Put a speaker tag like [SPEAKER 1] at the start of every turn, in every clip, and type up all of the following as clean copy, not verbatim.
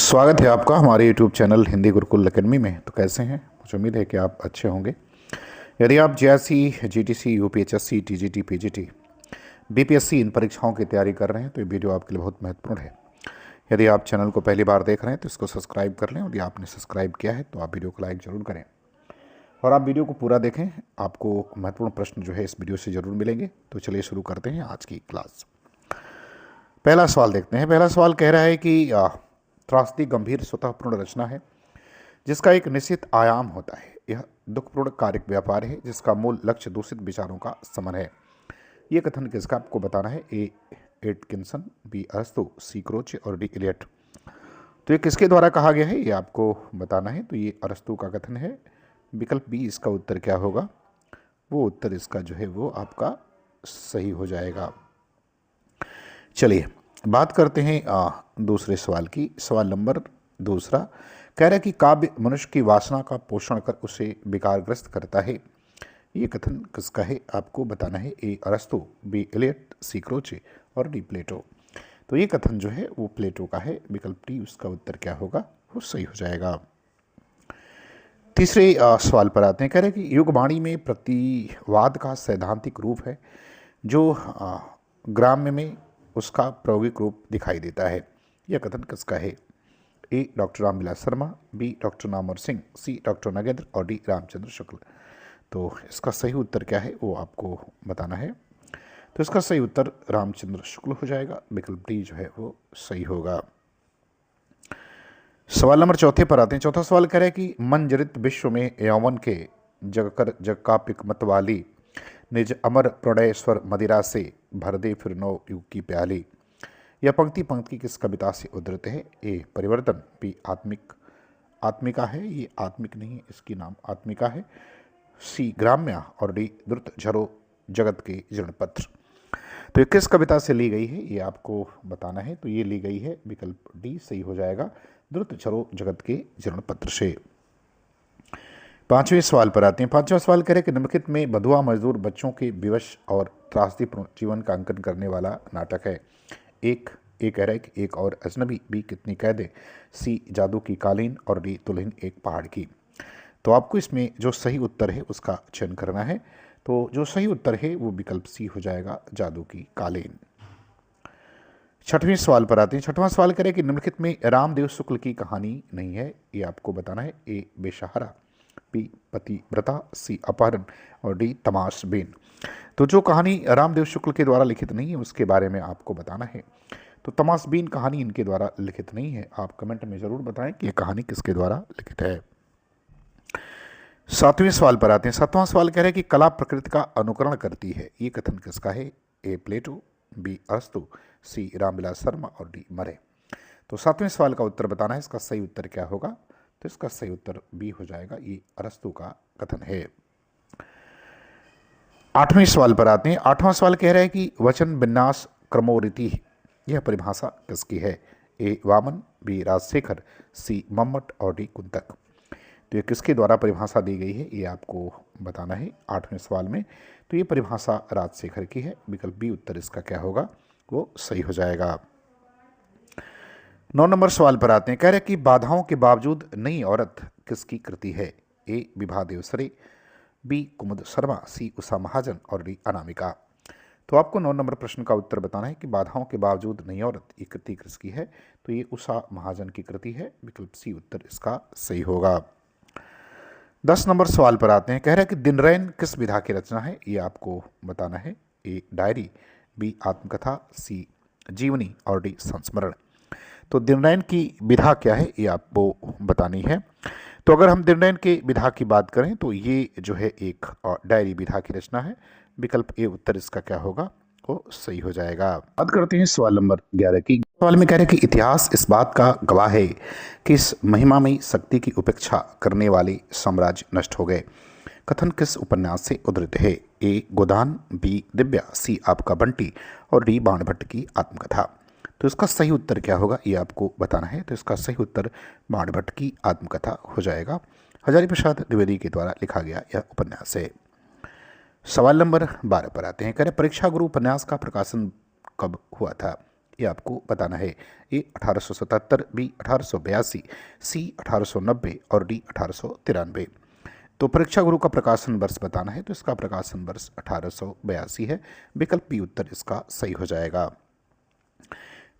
[SPEAKER 1] स्वागत है आपका हमारे YouTube channel Hindi Gurukul academy में। तो कैसे हैं? मुझे उम्मीद है कि आप अच्छे होंगे। यदि आप JRC, GTC, UPHSC, TGT, PGT, BPSC इन परीक्षाओं की तैयारी कर रहे हैं तो ये वीडियो आपके लिए बहुत महत्वपूर्ण है। यदि आप चैनल को पहली बार देख रहे हैं तो इसको सब्सक्राइब कर लें, और यदि आपने सब्सक्राइब किया है तो आप वीडियो को लाइक ज़रूर करें और आप वीडियो को पूरा देखें। आपको महत्वपूर्ण प्रश्न जो है इस वीडियो से ज़रूर मिलेंगे। तो चलिए शुरू करते हैं आज की क्लास। पहला सवाल देखते हैं। पहला सवाल कह रहा है कि त्रासदी गंभीर स्वतःपूर्ण रचना है जिसका एक निश्चित आयाम होता है। यह दुखपूर्ण कार्य व्यापार है जिसका मूल लक्ष्य दूषित विचारों का समन है। यह कथन किसका आपको बताना है? ए एटकिंसन, बी अरस्तु, सी क्रोचे और डी इलियट। तो ये किसके द्वारा कहा गया है ये आपको बताना है। तो ये अरस्तु का कथन है। विकल्प बी इसका उत्तर क्या होगा? वो उत्तर इसका जो है वो आपका सही हो जाएगा। चलिए बात करते हैं दूसरे सवाल की। सवाल नंबर दूसरा कह रहा है कि काव्य मनुष्य की वासना का पोषण कर उसे विकारग्रस्त करता है। ये कथन किसका है आपको बताना है। ए अरस्तु, बी इलियट, सी क्रोचे और डी प्लेटो। तो ये कथन जो है वो प्लेटो का है। विकल्प डी उसका उत्तर क्या होगा? वो सही हो जाएगा। तीसरे सवाल पर आते हैं। कह रहे हैं कि युगवाणी में प्रतिवाद का सैद्धांतिक रूप है जो ग्राम्य में उसका प्रायोगिक रूप दिखाई देता है। यह कथन किसका है? A doctor Ramvilas Sharma, B doctor Namvar Singh, C doctor Nagendra और डी रामचंद्र शुक्ल। तो इसका सही उत्तर क्या है वो आपको बताना है। तो इसका सही उत्तर रामचंद्र शुक्ल हो जाएगा। विकल्प डी जो है वो सही होगा। सवाल नंबर चौथे पर आते हैं। चौथा सवाल कह रहा है कि मन जरित विश्व में यौवन के जगकर जगकापिक मत वाली निज अमर प्रणय स्वर मदिरा से भर दे फिर नौ युग की प्याली। यह पंक्ति किस कविता से उद्धृत है? ए परिवर्तन, बी आत्मिका है। ये आत्मिक नहीं है, इसकी नाम आत्मिका है। सी ग्राम्या और डी द्रुत झरो जगत के जीर्णपत्र। तो ये किस कविता से ली गई है ये आपको बताना है। तो ये ली गई है विकल्प डी सही हो जाएगा, द्रुत झरो जगत के जीर्णपत्र से। पांचवें सवाल पर आते हैं। पांचवा सवाल कह रहे कि निम्नलिखित में बधुआ मजदूर बच्चों के विवश और त्रासदीपूर्ण जीवन का अंकन करने वाला नाटक है। एक कह रहा है कि एक और अजनबी, बी कितनी कैदे, सी जादू की कालीन और डी दुल्हन एक पहाड़ की। तो आपको इसमें जो सही उत्तर है उसका चयन करना है। तो जो सही उत्तर है वो विकल्प सी हो जाएगा, जादू की कालीन। छठवें सवाल पर आते हैं। छठवां सवाल करें कि निम्नलिखित में रामदेव शुक्ल की कहानी नहीं है। ये आपको बताना है। ए बेसहारा, बी पतिव्रता, सी अपहरण और डी तमाशबीन। तो जो कहानी रामदेव शुक्ल के द्वारा लिखित नहीं है उसके बारे में आपको बताना है। तो तमाशबीन कहानी इनके द्वारा लिखित नहीं है। आप कमेंट में ज़रूर बताएं कि यह कहानी किसके द्वारा लिखित है। सातवें सवाल पर आते हैं। सातवां सवाल कह रहे हैं कि कला प्रकृति का अनुकरण करती है। ये कथन किसका है? ए प्लेटो, बी अरस्तु, सी रामविलास शर्मा और डी मरे। तो सातवें सवाल का उत्तर बताना है। इसका सही उत्तर क्या होगा? तो इसका सही उत्तर बी हो जाएगा, ये अरस्तु का कथन है। आठवें सवाल पर आते हैं। आठवां सवाल कह रहा है कि वचन विन्यास क्रमोरीति यह परिभाषा किसकी है? ए वामन, बी राजशेखर, सी मम्मट और डी कुंतक। तो ये किसके द्वारा परिभाषा दी गई है ये आपको बताना है आठवें सवाल में। तो ये परिभाषा राजशेखर की है। विकल्प बी उत्तर इसका क्या होगा? वो सही हो जाएगा। 9 नंबर सवाल पर आते हैं। कह रहे कि बाधाओं के बावजूद नई औरत किसकी कृति है? ए विभा देवसरे, बी कुमुद शर्मा, सी उषा महाजन और डी अनामिका। तो आपको 9 नंबर प्रश्न का उत्तर बताना है कि बाधाओं के बावजूद नई औरत ये कृति किसकी है? तो ये उषा महाजन की कृति है। विकल्प सी उत्तर इसका सही होगा। 10 नंबर सवाल पर आते हैं। कह रहे हैं कि दिनरैन किस विधा की रचना है? ये आपको बताना है। ए डायरी, बी आत्मकथा, सी जीवनी और डी संस्मरण। तो दिनरैन की विधा क्या है ये आपको बतानी है। तो अगर हम दिनरैन के विधा की बात करें तो ये जो है एक डायरी विधा की रचना है। विकल्प ए उत्तर इसका क्या होगा? वो सही हो जाएगा। बात करते हैं सवाल नंबर 11 की। सवाल में कह रहे हैं कि इतिहास इस बात का गवाह है कि इस महिमामयी शक्ति की उपेक्षा करने वाले साम्राज्य नष्ट हो गए। कथन किस उपन्यास से उद्धृत है? ए गोदान, बी दिव्या, सी आपका बंटी और डी बाणभट्ट की आत्मकथा। तो इसका सही उत्तर क्या होगा ये आपको बताना है। तो इसका सही उत्तर बाणभट्ट की आत्मकथा हो जाएगा। हजारी प्रसाद द्विवेदी के द्वारा लिखा गया यह उपन्यास है। सवाल नंबर 12 पर आते हैं। कह रहे परीक्षा गुरु उपन्यास का प्रकाशन कब हुआ था? ये आपको बताना है। ए 1877, बी 1882, सी 1890 और डी 1893। तो परीक्षा गुरु का प्रकाशन वर्ष बताना है, तो इसका प्रकाशन वर्ष 1882 है। विकल्प बी उत्तर इसका सही हो जाएगा।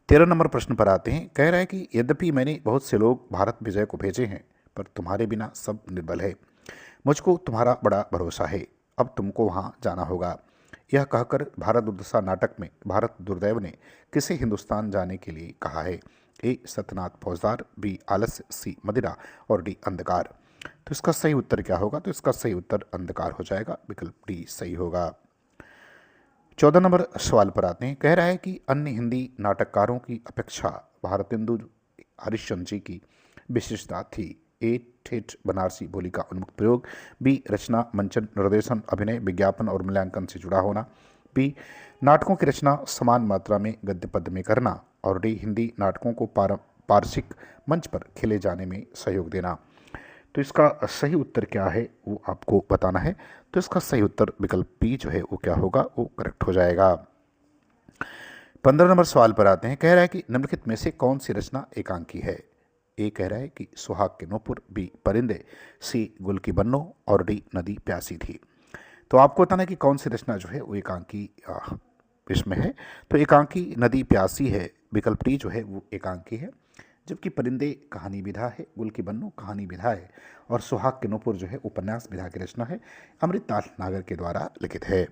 [SPEAKER 1] 13 नंबर प्रश्न पर आते हैं। कह रहा है कि यद्यपि मैंने बहुत से लोग भारत विजय को भेजे हैं, पर तुम्हारे बिना सब निर्बल है। मुझको तुम्हारा बड़ा भरोसा है, अब तुमको वहाँ जाना होगा। यह कहकर भारत दुर्दशा नाटक में भारत दुर्दैव ने किसे हिंदुस्तान जाने के लिए कहा है? ए सत्यनाथ फौजदार, बी आलस्य, सी मदिरा और डी अंधकार। तो इसका सही उत्तर क्या होगा? तो इसका सही उत्तर अंधकार हो जाएगा। विकल्प डी सही होगा। 14 नंबर सवाल पर आते हैं। कह रहा है कि अन्य हिंदी नाटककारों की अपेक्षा भारतेंदु हरिश्चंद्र जी की विशेषता थी। ए ठेठ बनारसी बोली का उन्मुक्त प्रयोग, बी रचना, मंचन, निर्देशन, अभिनय, विज्ञापन और मूल्यांकन से जुड़ा होना, बी नाटकों की रचना समान मात्रा में गद्य पद्य में करना और डी हिंदी नाटकों को पारसिक मंच पर खेले जाने में सहयोग देना। तो इसका सही उत्तर क्या है वो आपको बताना है। तो इसका सही उत्तर विकल्प बी जो है वो क्या होगा? वो करेक्ट हो जाएगा। 15 नंबर सवाल पर आते हैं। कह रहा है कि निम्नलिखित में से कौन सी रचना एकांकी है? ए कह रहा है कि सुहाग के नूपुर, बी परिंदे, सी गुल की बन्नो और डी नदी प्यासी थी। तो आपको बताना है कि कौन सी रचना जो है वो एकांकी इसमें है। तो एकांकी नदी प्यासी है। विकल्प डी जो है वो एकांकी है। जबकि परिंदे कहानी विधा है, गुल की बन्नो कहानी विधा है और सुहाग के नूपुर जो है उपन्यास विधा की रचना है। अमृतलाल नागर के द्वारा लिखित है।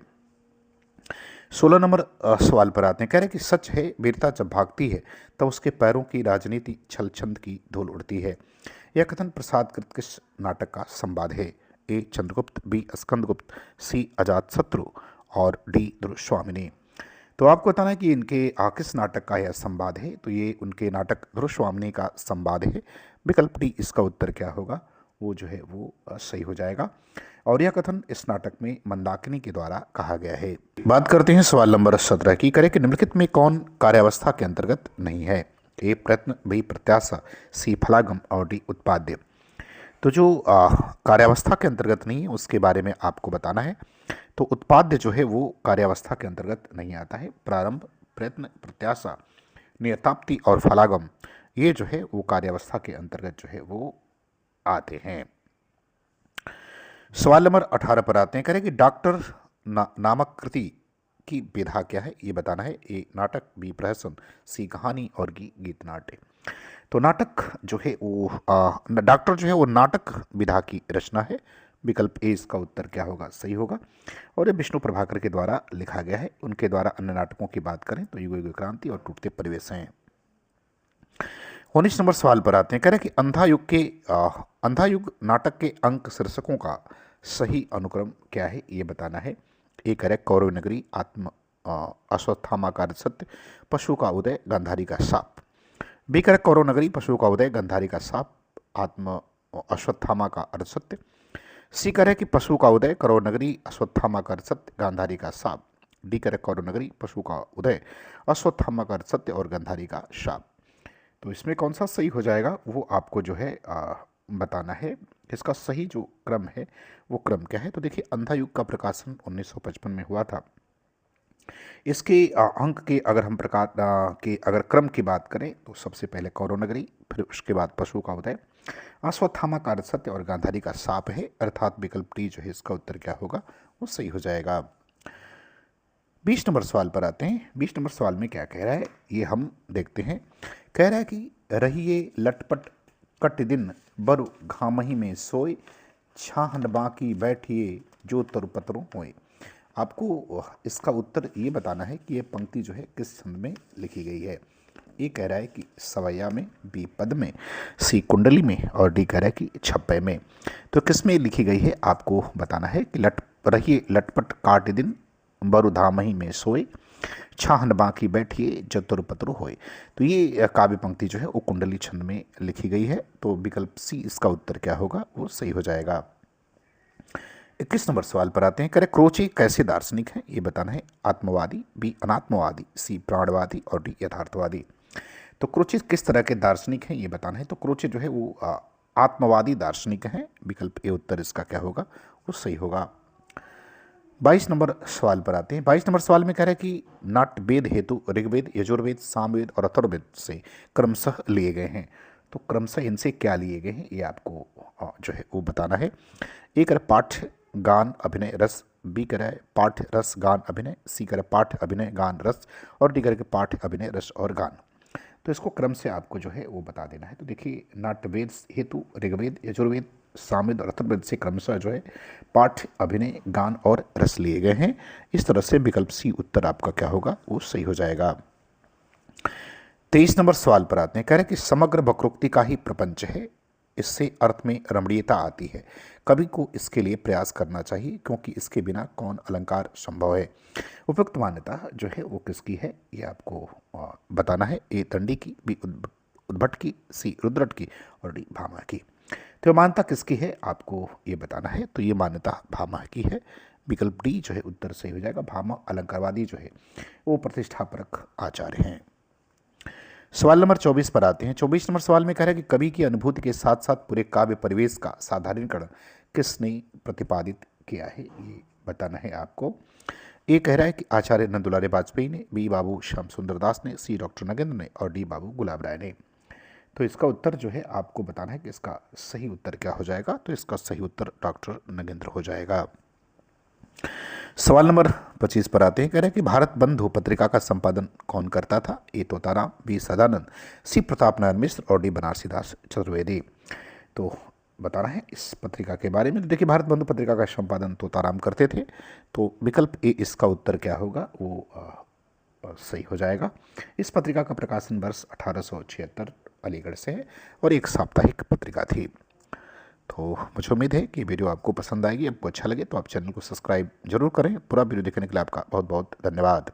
[SPEAKER 1] 16 नंबर सवाल पर आते हैं। कह रहे हैं कि सच है वीरता जब भागती है तब उसके पैरों की राजनीति छल छंद की धूल उड़ती है। यह कथन प्रसाद कृत किस नाटक का संवाद है? ए चंद्रगुप्त, बी स्कंदगुप्त, सी अजातशत्रु और डी दुर्स्वामिनी। तो आपको बताना है कि इनके किस नाटक का यह संवाद है। तो ये उनके नाटक दुर्स्वामिनी का संवाद है। विकल्प डी इसका उत्तर क्या होगा? वो जो है वो सही हो जाएगा। और यह कथन इस नाटक में मंदाकिनी के द्वारा कहा गया है। बात करते हैं सवाल नंबर 17 की। करें कि निम्नलिखित में कौन कार्यावस्था के अंतर्गत नहीं है? ए प्रयत्न, बी प्रत्याशा, सी फलागम और डी उत्पाद्य। तो जो कार्यावस्था के अंतर्गत नहीं है उसके बारे में आपको बताना है। तो उत्पाद्य जो है वो कार्यावस्था के अंतर्गत नहीं आता है। प्रारंभ, प्रयत्न, प्रत्याशा, नियताप्ति और फलागम ये जो है वो कार्यावस्था के अंतर्गत जो है वो आते हैं। सवाल नंबर 18 पर आते हैं। करें कि डॉक्टर नामक कृति की विधा क्या है ये बताना है। ए नाटक, बी प्रहसन, सी कहानी और गीत नाट्य। तो नाटक जो है वो डॉक्टर जो है वो नाटक विधा की रचना है। विकल्प ए इसका उत्तर क्या होगा? सही होगा। और ये विष्णु प्रभाकर के द्वारा लिखा गया है। उनके द्वारा अन्य नाटकों की बात करें तो युग युग क्रांति और टूटते परिवेश हैं। 19 नंबर सवाल पर आते हैं। कह रहे हैं कि अंधा युग नाटक के अंक शीर्षकों का सही अनुक्रम क्या है ये बताना है। ए करें कौरव नगरी, आत्म अश्वत्थामा का सत्य, पशु का उदय, गांधारी का साप। बी करें कौरव नगरी, पशु का उदय, गांधारी का साप, आत्म अश्वत्थामा का अर्धसत्य। सी करें कि पशु का उदय, कौरव नगरी, अश्वत्थामा का अर्धसत्य, गांधारी का साप। डी करें कौरव नगरी, पशु का उदय, अश्वत्थामा का अर्धसत्य और गांधारी का साप। तो इसमें कौन सा सही हो जाएगा वो आपको जो है बताना है। इसका सही जो क्रम है वो क्रम क्या है? तो देखिए अंधा युग का प्रकाशन 1955 में हुआ था। इसके अंक के अगर हम प्रकार के अगर क्रम की बात करें तो सबसे पहले कौरव नगरी, फिर उसके बाद पशु का उदय, अश्वत्थामा का अर्धसत्य और गांधारी का साप है। अर्थात विकल्प डी जो है इसका उत्तर क्या होगा? वो सही हो जाएगा। 20 नंबर सवाल पर आते हैं। 20 नंबर सवाल में क्या कह रहा है ये हम देखते हैं। कह रहा है कि रहिए लटपट कट दिन बरु घामही में सोए, छाहन बाकी बैठिए जो तरुपतरों होए। आपको इसका उत्तर ये बताना है कि ये पंक्ति जो है किस छंद में लिखी गई है। ए कह रहा है कि सवैया में, बी पद में, सी कुंडली में और डी कह रहा है कि छप्पे में। तो किस में लिखी गई है आपको बताना है कि रहिए लटपट काट दिन बरु धामही में सोए, छाहन बाकी बैठिए जतुर पतरु होए। तो ये काव्य पंक्ति जो है वो कुंडली छंद में लिखी गई है। तो विकल्प सी इसका उत्तर क्या होगा? वो सही हो जाएगा। 21 नंबर सवाल पर आते हैं। करें क्रोचे कैसे दार्शनिक हैं ये बताना है। आत्मवादी, बी अनात्मवादी, सी प्राणवादी और डी यथार्थवादी। तो क्रोचे किस तरह के दार्शनिक हैं ये बताना है। तो क्रोचे जो है वो आत्मवादी दार्शनिक हैं। विकल्प ए उत्तर इसका क्या होगा? वो सही होगा। 22 नंबर सवाल पर आते हैं। 22 नंबर सवाल में कह रहा है कि नाट्यवेद हेतु ऋग्वेद, यजुर्वेद, सामवेद और अथर्ववेद से क्रमशः लिए गए हैं। तो क्रमशः इनसे क्या लिए गए हैं ये आपको जो है वो बताना है। ए कर पाठ्य गान अभिनय रस, बी करे पाठ्य रस गान अभिनय, सी करे पाठ्य अभिनय गान रस और डी करे पाठ्य अभिनय रस और गान। तो इसको क्रम से आपको जो है वो बता देना है। तो देखिए नाट्यवेद हेतु ऋग्वेद, यजुर्वेद, सामवेद और अथर्ववेद से क्रमशः जो है पाठ्य अभिनय गान और रस लिए गए हैं। इस तरह से विकल्प सी उत्तर आपका क्या होगा वो सही हो जाएगा। 23 नंबर सवाल पर आते हैं। कह रहे हैं कि समग्र वक्रोक्ति का ही प्रपंच है, इससे अर्थ में रमणीयता आती है, कवि को इसके लिए प्रयास करना चाहिए क्योंकि इसके बिना कौन अलंकार संभव है। उपयुक्त मान्यता जो है वो किसकी है ये आपको बताना है। ए दंडी की, बी उद्भट की, सी रुद्रट की और डी भामा की। तो मान्यता किसकी है आपको ये बताना है। तो ये मान्यता भामा की है। विकल्प डी जो है उत्तर सही हो जाएगा। भामा अलंकारवादी जो है वो प्रतिष्ठापरक आचार्य हैं। सवाल नंबर 24 पर आते हैं। 24 नंबर सवाल में कह रहा है कि कवि की अनुभूति के साथ साथ पूरे काव्य परिवेश का साधारणीकरण किसने प्रतिपादित किया है ये बताना है आपको। ए कह रहा है कि आचार्य नंदुलारे वाजपेयी ने, बी बाबू श्याम सुंदर दास ने, सी डॉक्टर नगेंद्र ने और डी बाबू गुलाब राय ने। तो इसका उत्तर जो है आपको बताना है कि इसका सही उत्तर क्या हो जाएगा। तो इसका सही उत्तर डॉक्टर नगेंद्र हो जाएगा। सवाल नंबर 25 पर आते हैं। कह रहे हैं कि भारत बंधु पत्रिका का संपादन कौन करता था। ए तोताराम, बी सदानंद, सी प्रताप नारायण मिश्र और डी बनारसी दास चतुर्वेदी। तो बताना है इस पत्रिका के बारे में। तो देखिए भारत बंधु पत्रिका का संपादन तोताराम करते थे। तो विकल्प ए इसका उत्तर क्या होगा वो सही हो जाएगा। इस पत्रिका का प्रकाशन वर्ष 1876 अलीगढ़ से है और एक साप्ताहिक पत्रिका थी। तो मुझे उम्मीद है कि वीडियो आपको पसंद आएगी। आपको अच्छा लगे तो आप चैनल को सब्सक्राइब जरूर करें। पूरा वीडियो देखने के लिए आपका बहुत बहुत धन्यवाद।